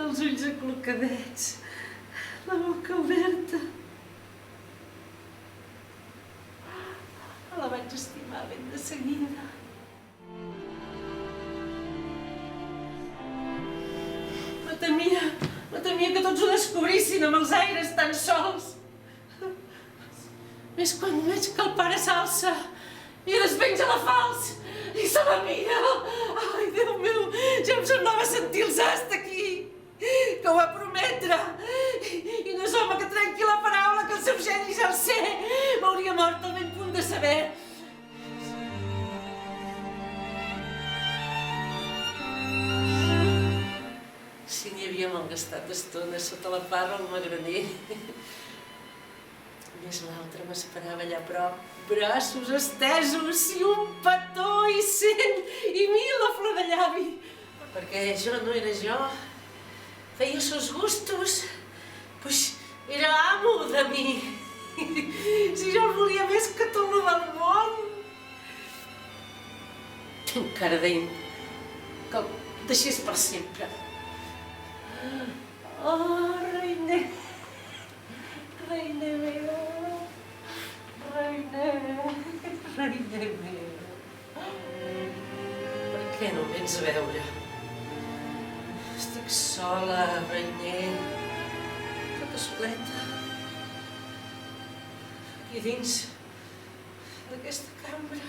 els ulls aclocadets, la boca oberta. La vaig estimar ben de seguida. No temia que tots ho descobrissin amb els aires tan sols. Més quan veig que el pare s'alça i despenja la falç i se la mira. Ai, Déu meu, ja em semblava sentir els ast aquí, que ho va prometre. I no és home que trenqui la paraula, que el seu geni ja el sé. M'hauria mort al ben punt de saber. Si n'hi havia malgastat estona sota la parra al magraner. Més l'altre m'esperava allà a prop, braços estesos i un petó i 100 i 1000 a flor de llavi. Perquè jo no era jo, feia sos gustos, pues era amo de mi. Si jo el volia més que tot lo del món. Encara deien que el deixés per sempre. Oh, reina, reina meva, reina meva. Per què no em vens a veure? Estic sola, reiner, tota soleta. Aquí dins d'aquesta cambra.